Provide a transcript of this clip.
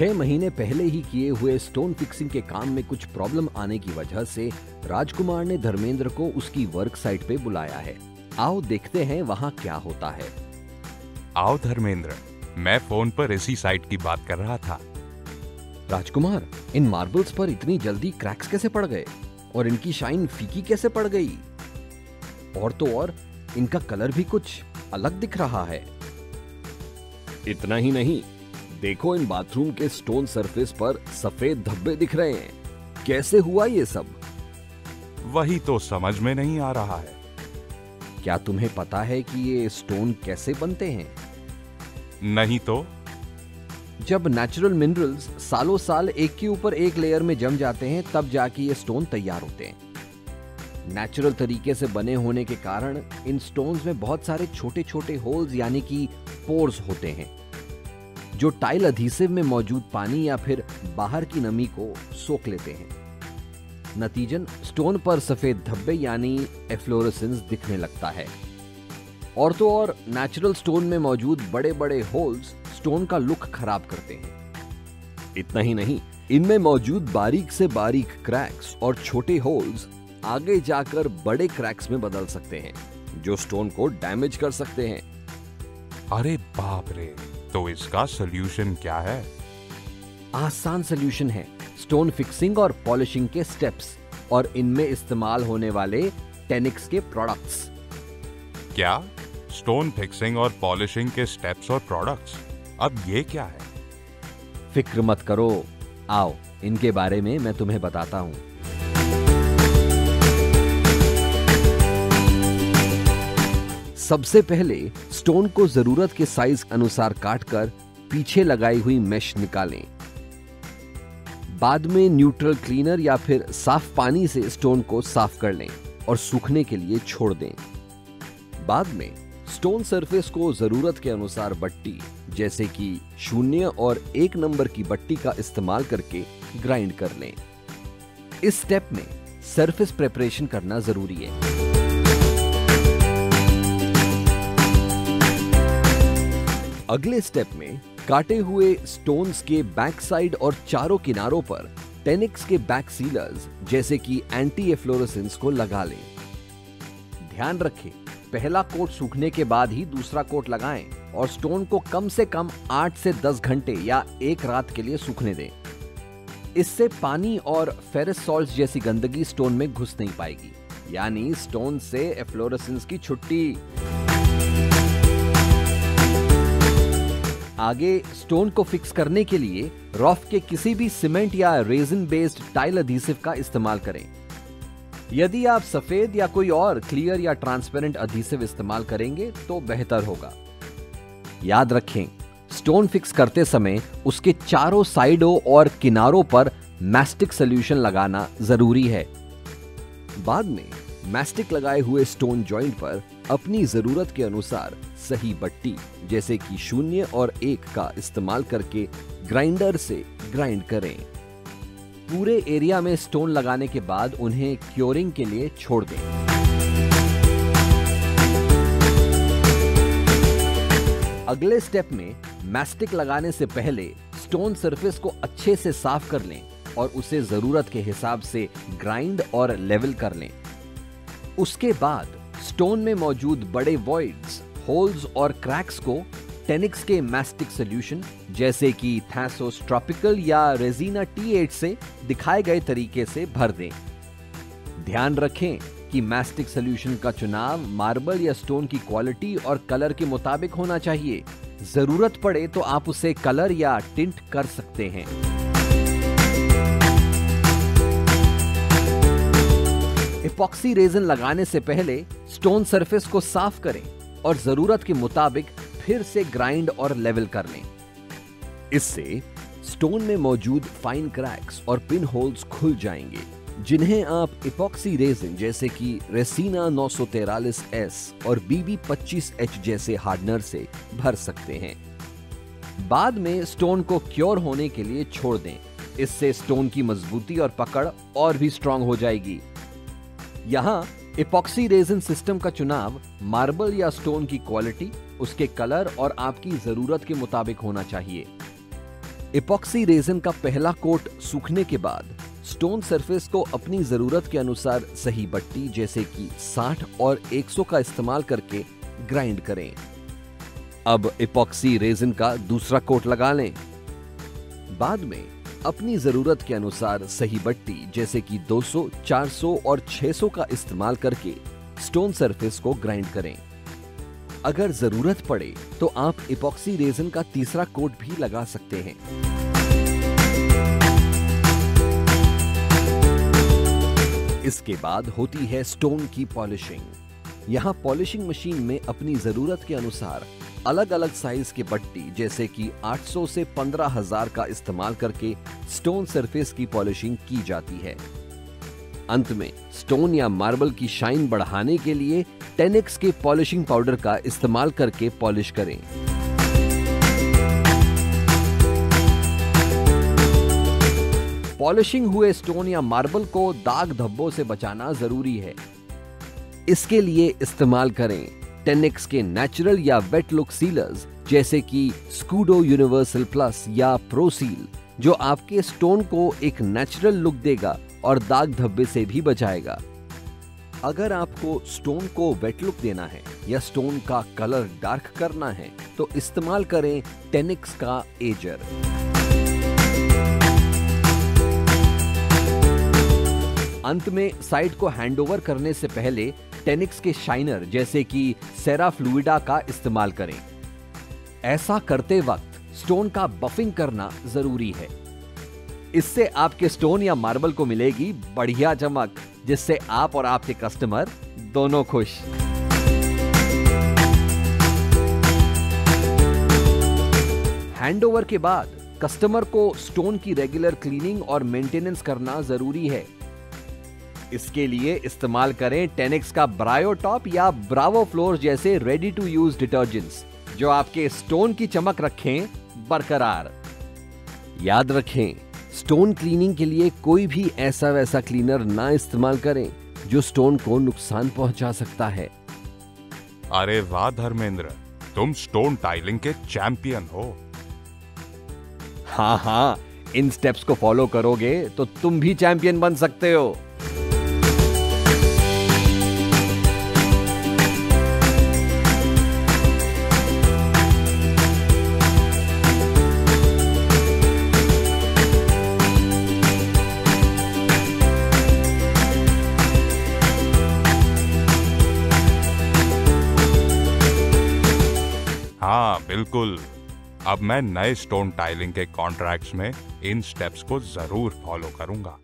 6 महीने पहले ही किए हुए स्टोन फिक्सिंग के काम में कुछ प्रॉब्लम आने की वजह से राजकुमार ने धर्मेंद्र को उसकी वर्क साइट पे बुलाया है। आओ देखते हैं वहां क्या होता है। आओ धर्मेंद्र, मैं फोन पर इसी साइट की बात कर रहा था। राजकुमार, इन मार्बल्स पर इतनी जल्दी क्रैक्स कैसे पड़ गए और इनकी शाइन फीकी कैसे पड़ गई? और तो और इनका कलर भी कुछ अलग दिख रहा है। इतना ही नहीं, देखो इन बाथरूम के स्टोन सरफेस पर सफेद धब्बे दिख रहे हैं। कैसे हुआ ये सब? वही तो समझ में नहीं आ रहा है। क्या तुम्हें पता है कि ये स्टोन कैसे बनते हैं? नहीं तो। जब नेचुरल मिनरल्स सालों साल एक के ऊपर एक लेयर में जम जाते हैं, तब जाके ये स्टोन तैयार होते हैं। नेचुरल तरीके से बने होने के कारण इन स्टोन्स में बहुत सारे छोटे छोटे होल्स यानी कि पोर्स होते हैं, जो टाइल अधीसिव में मौजूद पानी या फिर बाहर की नमी को सोख लेते हैं। नतीजन स्टोन पर सफेद धब्बे यानी एफ्लोरेसेंस दिखने लगता है। और तो और नेचुरल स्टोन में मौजूद बड़े बड़े होल्स स्टोन का लुक खराब करते हैं। इतना ही नहीं, इनमें मौजूद बारीक से बारीक क्रैक्स और छोटे होल्स आगे जाकर बड़े क्रैक्स में बदल सकते हैं, जो स्टोन को डैमेज कर सकते हैं। अरे बाप रे, तो इसका सॉल्यूशन क्या है? आसान सॉल्यूशन है, स्टोन फिक्सिंग और पॉलिशिंग के स्टेप्स और इनमें इस्तेमाल होने वाले टेनिक्स के प्रोडक्ट्स। क्या? स्टोन फिक्सिंग और पॉलिशिंग के स्टेप्स और प्रोडक्ट्स? अब ये क्या है? फिक्र मत करो, आओ इनके बारे में मैं तुम्हें बताता हूं। सबसे पहले स्टोन को जरूरत के साइज अनुसार काटकर पीछे लगाई हुई मेश निकालें। बाद में न्यूट्रल क्लीनर या फिर साफ पानी से स्टोन को साफ कर लें और सूखने के लिए छोड़ दें। बाद में स्टोन सरफेस को जरूरत के अनुसार बट्टी जैसे कि 0 और 1 नंबर की बट्टी का इस्तेमाल करके ग्राइंड कर लें। इस स्टेप में सरफेस प्रिपरेशन करना जरूरी है। अगले स्टेप में काटे हुए स्टोन्स के बैक साइड और चारों किनारों पर टेनिक्स के बैक सीलर्स जैसे कि एंटी एफ्लोरेसेंस को लगा लें। ध्यान रखें, पहला कोट सूखने के बाद ही दूसरा कोट लगाएं और स्टोन को कम से कम 8 से 10 घंटे या 1 रात के लिए सूखने दें। इससे पानी और फेरस सॉल्ट्स जैसी गंदगी स्टोन में घुस नहीं पाएगी, यानी स्टोन से एफ्लोरेसेंस की छुट्टी। आगे स्टोन को फिक्स करने के लिए रॉफ के किसी भी सीमेंट या रेजिन बेस्ड टाइल अधीसिव का इस्तेमाल करें। यदि आप सफेद या कोई और क्लियर या ट्रांसपेरेंट अधीसिव इस्तेमाल करेंगे तो बेहतर होगा। याद रखें, स्टोन फिक्स करते समय उसके चारों साइडों और किनारों पर मैस्टिक सॉल्यूशन लगाना जरूरी है। बाद में मैस्टिक लगाए हुए स्टोन जॉइंट पर अपनी जरूरत के अनुसार सही बट्टी जैसे कि 0 और 1 का इस्तेमाल करके ग्राइंडर से ग्राइंड करें। पूरे एरिया में स्टोन लगाने के बाद उन्हें क्योरिंग के लिए छोड़ दें। अगले स्टेप में मैस्टिक लगाने से पहले स्टोन सरफेस को अच्छे से साफ कर लें और उसे जरूरत के हिसाब से ग्राइंड और लेवल कर लें। उसके बाद स्टोन में मौजूद बड़े वॉइड्स, होल्स और क्रैक्स को टेनिक्स के मैस्टिक सॉल्यूशन जैसे कि थैसोस ट्रॉपिकल या रेजिना T8 से दिखाए गए तरीके से भर दें। ध्यान रखें कि मैस्टिक सॉल्यूशन का चुनाव मार्बल या स्टोन की क्वालिटी और कलर के मुताबिक होना चाहिए। जरूरत पड़े तो आप उसे कलर या टिंट कर सकते हैं। इपॉक्सी रेजिन लगाने से पहले स्टोन सरफेस को साफ करें और जरूरत के मुताबिक फिर से ग्राइंड और लेवल कर लें। इससे स्टोन में मौजूद फाइन क्रैक्स और पिन होल्स खुल जाएंगे, जिन्हें आप इपॉक्सी रेजिन जैसे कि रेसिना 943S और BB25H जैसे हार्डनर से भर सकते हैं। बाद में स्टोन को क्योर होने के लिए छोड़ दें। इससे स्टोन की मजबूती और पकड़ और भी स्ट्रांग हो जाएगी। यहाँ इपॉक्सी रेजिन सिस्टम का चुनाव मार्बल या स्टोन की क्वालिटी, उसके कलर और आपकी जरूरत के मुताबिक होना चाहिए। इपॉक्सी रेजिन का पहला कोट सूखने के बाद स्टोन सरफेस को अपनी जरूरत के अनुसार सही बट्टी जैसे कि 60 और 100 का इस्तेमाल करके ग्राइंड करें। अब इपॉक्सी रेजिन का दूसरा कोट लगा लें। बाद में अपनी जरूरत के अनुसार सही बट्टी जैसे कि 200, 400 और 600 का इस्तेमाल करके स्टोन सरफेस को ग्राइंड करें। अगर जरूरत पड़े तो आप इपॉक्सी रेजिन का तीसरा कोट भी लगा सकते हैं। इसके बाद होती है स्टोन की पॉलिशिंग। यहां पॉलिशिंग मशीन में अपनी जरूरत के अनुसार अलग अलग साइज की बट्टी जैसे कि 800 से 15,000 का इस्तेमाल करके स्टोन सरफेस की पॉलिशिंग की जाती है। अंत में स्टोन या मार्बल की शाइन बढ़ाने के लिए 10x के पॉलिशिंग पाउडर का इस्तेमाल करके पॉलिश करें। पॉलिशिंग हुए स्टोन या मार्बल को दाग धब्बों से बचाना जरूरी है। इसके लिए इस्तेमाल करें 10x के नेचुरल या वेट लुक सीलर्स जैसे कि स्कूडो यूनिवर्सल प्लस या प्रो सील, जो आपके स्टोन को एक नेचुरल लुक देगा और दाग धब्बे से भी बचाएगा। अगर आपको स्टोन को वेट लुक देना है या स्टोन का कलर डार्क करना है तो इस्तेमाल करें 10x का एजर। अंत में साइड को हैंडओवर करने से पहले 10x के शाइनर जैसे कि सेरा फ्लूइडा का इस्तेमाल करें। ऐसा करते वक्त स्टोन का बफिंग करना जरूरी है। इससे आपके स्टोन या मार्बल को मिलेगी बढ़िया चमक, जिससे आप और आपके कस्टमर दोनों खुश। हैंडओवर के बाद कस्टमर को स्टोन की रेगुलर क्लीनिंग और मेंटेनेंस करना जरूरी है। इसके लिए इस्तेमाल करें 10x का ब्रायो टॉप या ब्रावो फ्लोर जैसे रेडी टू यूज डिटर्जेंट्स, जो आपके स्टोन की चमक रखें बरकरार। याद रखें, स्टोन क्लीनिंग के लिए कोई भी ऐसा वैसा क्लीनर ना इस्तेमाल करें जो स्टोन को नुकसान पहुंचा सकता है। अरे वाह धर्मेंद्र, तुम स्टोन टाइलिंग के चैंपियन हो। हाँ, इन स्टेप्स को फॉलो करोगे तो तुम भी चैंपियन बन सकते हो। हाँ बिल्कुल, अब मैं नए स्टोन टाइलिंग के कॉन्ट्रैक्ट्स में इन स्टेप्स को जरूर फॉलो करूंगा।